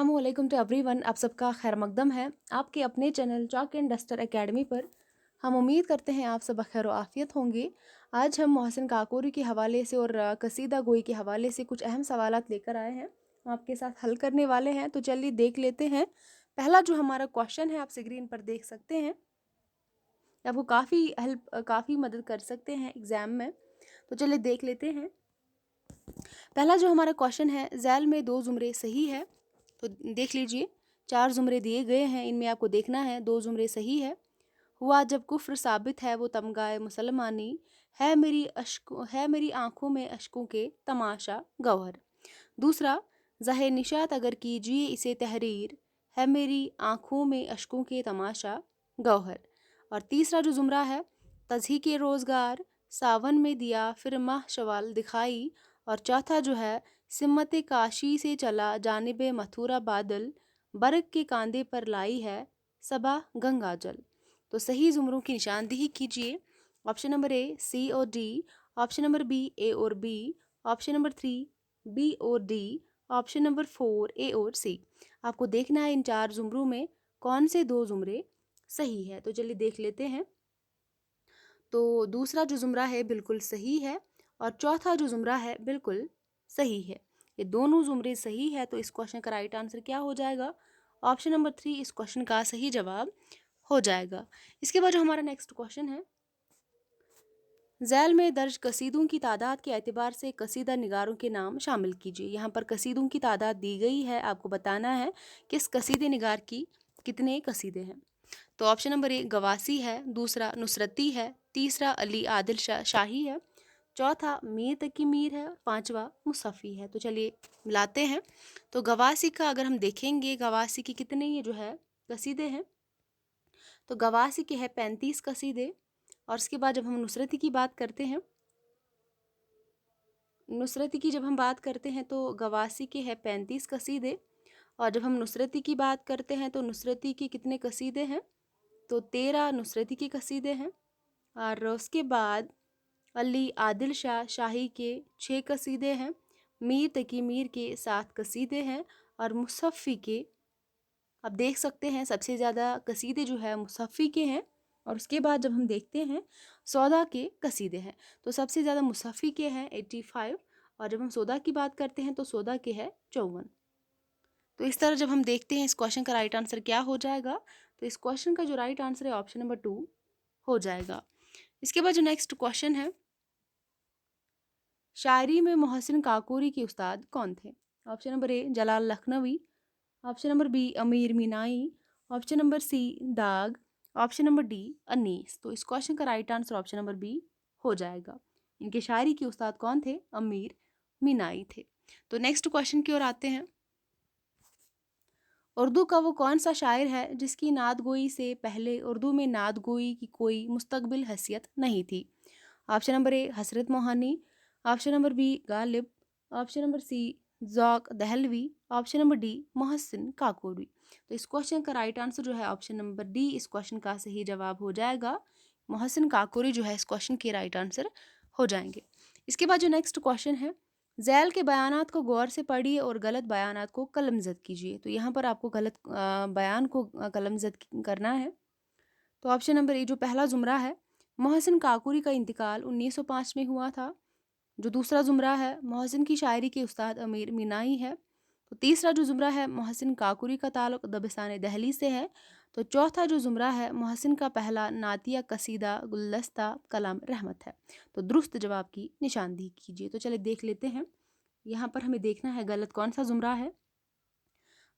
वालेकुम to everyone. आप सबका खैर मकदम है आपके अपने channel chalk and duster academy पर। हम उम्मीद करते हैं आप सब खैर आफियत होंगे। आज हम मोहसिन काकोरी के हवाले से और कसीदा गोई के हवाले से कुछ अहम सवालात लेकर आए हैं, हम आपके साथ हल करने वाले हैं। तो चलिए देख लेते हैं। पहला जो हमारा क्वेश्चन है आप स्क्रीन पर देख सकते हैं, आपको काफ़ी मदद कर सकते हैं एग्ज़ाम में। तो चलिए देख लेते हैं। पहला जो हमारा क्वेश्चन है, जैल में दो जुमरे सही है। तो देख लीजिए, 4 जुमरे दिए गए हैं, इनमें आपको देखना है 2 जुमरे सही है। हुआ जब कुफ्र साबित है वो तमगाए मुसलमानी, है मेरी आंखों में अश्कों के तमाशा गौहर। दूसरा, ज़ाहे निशात अगर कीजिए इसे तहरीर, है मेरी आंखों में अश्कों के तमाशा गौहर। और तीसरा जो जुमरा है, तज़ही के रोज़गार सावन में दिया फिर माह शवाल दिखाई। और चौथा जो है, सिमत काशी से चला जानिब मथुरा बादल, बर्ग के कांधे पर लाई है सबा गंगा जल। तो सही जुमरों की निशानदेही कीजिए। ऑप्शन नंबर ए सी और डी, ऑप्शन नंबर बी ए और बी, ऑप्शन नंबर 3 बी और डी, ऑप्शन नंबर 4 ए और सी। आपको देखना है इन 4 जुमरों में कौन से 2 जुमरे सही है। तो चलिए देख लेते हैं। तो दूसरा जो जुमरा है बिल्कुल सही है और चौथा जो जुमरा है बिल्कुल सही है। ये दोनों जुमरे सही है। तो इस क्वेश्चन का राइट आंसर क्या हो जाएगा? ऑप्शन नंबर 3 इस क्वेश्चन का सही जवाब हो जाएगा। इसके बाद जो हमारा नेक्स्ट क्वेश्चन है, झैल में दर्ज कसीदों की तादाद के एतबार से कसीदा निगारों के नाम शामिल कीजिए। यहाँ पर कसीदों की तादाद दी गई है, आपको बताना है किस कसीदे निगार की कितने कसीदे हैं। तो ऑप्शन नंबर 1 गवासी है, दूसरा नुसरती है, तीसरा अली आदिल शाही है, चौथा मीर तकी मीर है, पांचवा मुसफ़ी है। तो चलिए मिलाते हैं। तो गवासी का अगर हम देखेंगे, गवासी के कितने ये जो है कसीदे हैं, तो गवासी के है 35 कसीदे। और उसके बाद जब हम नुसरती की बात करते हैं, नुसरती की जब हम बात करते हैं तो गवासी के है 35 कसीदे। और जब हम नुसरती की बात करते हैं तो नुसरती के कितने कसीदे हैं? तो 13 नुसरती के कसीदे हैं। और उसके बाद अली आदिल शाही के 6 कसीदे हैं, मीर तकी मीर के 7 कसीदे हैं, और मुसफ़ी के आप देख सकते हैं सबसे ज़्यादा कसीदे जो है मुसफ़ी के हैं। और उसके बाद जब हम देखते हैं सौदा के कसीदे हैं, तो सबसे ज़्यादा मुसफ़ी के हैं 85। और जब हम सौदा की बात करते हैं तो सौदा के है 54। तो इस तरह जब हम देखते हैं इस क्वेश्चन का राइट आंसर क्या हो जाएगा, तो इस क्वेश्चन का जो राइट आंसर है ऑप्शन नंबर 2 हो जाएगा। इसके बाद जो नेक्स्ट क्वेश्चन है, शायरी में मोहसिन काकोरी के उस्ताद कौन थे? Option number A Jalal Lakhnavi, option number B Amir Meenai, option number सी दाग, ऑप्शन नंबर डी अनीस। तो इस क्वेश्चन का right answer option number B हो जाएगा। इनके शायरी के उस्ताद कौन थे? अमीर मीनाई थे। तो नेक्स्ट क्वेश्चन की ओर आते हैं। उर्दू का वो कौन सा शायर है जिसकी नात गोई से पहले उर्दू में नात गोई की कोई मुस्तकबिल हैसियत नहीं थी? Option number A Hasrat Mohani, option number B Ghalib, option number C Zauq Dehlavi, option number D Mohsin Kakori. तो इस क्वेश्चन का राइट आंसर जो है ऑप्शन नंबर डी इस क्वेश्चन का सही जवाब हो जाएगा। मोहसिन काकोरी जो है इस क्वेश्चन के राइट आंसर हो जाएंगे। इसके बाद जो नेक्स्ट क्वेश्चन है, ज़ैल के बयानात को गौर से पढ़िए और गलत बयानात को कलमज़द कीजिए। तो यहाँ पर आपको गलत बयान को कलमज़द करना है। तो ऑप्शन नंबर ए जो पहला जुमरा है, मोहसिन काकोरी का इंतकाल 1905 में हुआ था। जो दूसरा जुमरा है, मोहसिन की शायरी के उस्ताद अमीर मीनाई है। तो तीसरा जो जुमरा है, मोहसिन काकोरी का ताल्लुक़ दबिस्तान दहली से है। तो चौथा जो जुमरा है, मोहसिन का पहला नातिया कसीदा गुलदस्ता कलाम रहमत है। तो दुरुस्त जवाब की निशानदेही कीजिए। तो चलिए देख लेते हैं। यहाँ पर हमें देखना है गलत कौन सा जुमरा है।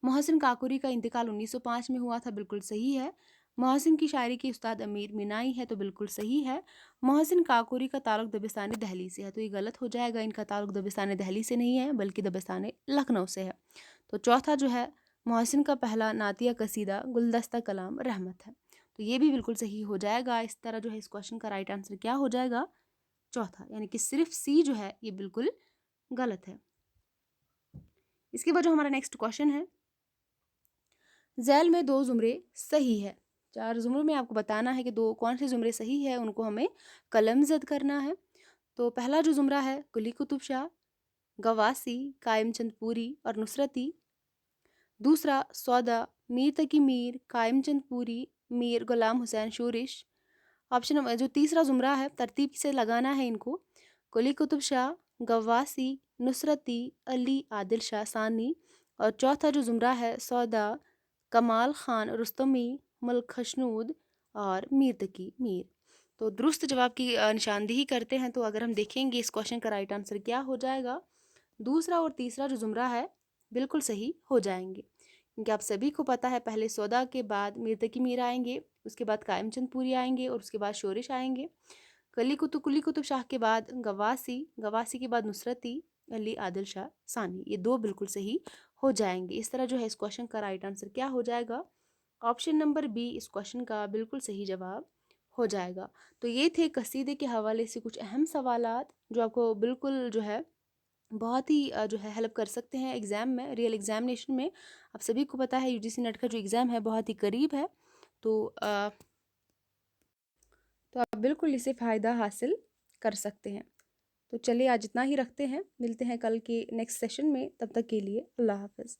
मोहसिन काकोरी का इंतकाल 1905 में हुआ था, बिल्कुल सही है। मोहसिन की शायरी के उस्ताद अमीर मीनाई है, तो बिल्कुल सही है। मोहसिन काकोरी का ताल्लुक़ दबिस्तान दहली से है, तो ये गलत हो जाएगा। इनका ताल्लुक़ दबिस्तान दहली से नहीं है बल्कि दबिस्तान लखनऊ से है। तो चौथा जो है, मोहसिन का पहला नातिया कसीदा गुलदस्ता कलाम रहमत है, तो ये भी बिल्कुल सही हो जाएगा। इस तरह जो है इस क्वेश्चन का राइट आंसर क्या हो जाएगा? चौथा, यानी कि सिर्फ सी जो है ये बिल्कुल गलत है। इसके बाद जो हमारा नेक्स्ट क्वेश्चन है, झैल में 2 जुमरे सही है। 4 जुमरों में आपको बताना है कि 2 कौन से जुमरे सही है, उनको हमें कलमज़द करना है। तो पहला जो जुमरा है, कुली कुतुब शाह, गवासी, कायम चंद पूरी और नुसरती। दूसरा सौदा, मीर तकी मीर, कायमचंद पूरी, मीर गुलाम हुसैन शोरिश। ऑप्शन नंबर जो तीसरा ज़ुमरा है, तरतीब से लगाना है इनको। कुली कुतुब शाह, गवासी, नुसरती, अली आदिल शाह सानी। और चौथा जो ज़ुमरा है, सौदा, कमाल ख़ान रुस्तमी, मलिक खशनूद और मीर तकी मीर। तो दुरुस्त जवाब की निशानदेही करते हैं। तो अगर हम देखेंगे इस क्वेश्चन का राइट आंसर क्या हो जाएगा, दूसरा और तीसरा जो ज़ुमरा है बिल्कुल सही हो जाएंगे, क्योंकि आप सभी को पता है पहले सौदा के बाद मीर तकी मीर आएंगे, उसके बाद कायमचंद पूरी आएंगे और उसके बाद शोरिश आएंगे। कुली कुतुब शाह के बाद गवासी, गवासी के बाद नुसरती, अली आदिल शाह सानी। ये दो बिल्कुल सही हो जाएंगे। इस तरह जो है इस क्वेश्चन का राइट आंसर क्या हो जाएगा, ऑप्शन नंबर बी इस क्वेश्चन का बिल्कुल सही जवाब हो जाएगा। तो ये थे कसीदे के हवाले से कुछ अहम सवालात जो आपको बिल्कुल जो है बहुत ही जो है हेल्प कर सकते हैं एग्ज़ाम में, रियल एग्जामिनेशन में। आप सभी को पता है यूजीसी नेट का जो एग्ज़ाम है बहुत ही करीब है। तो तो आप बिल्कुल इसे फ़ायदा हासिल कर सकते हैं। तो चलिए आज इतना ही रखते हैं, मिलते हैं कल के नेक्स्ट सेशन में, तब तक के लिए अल्लाह हाफ़िज़।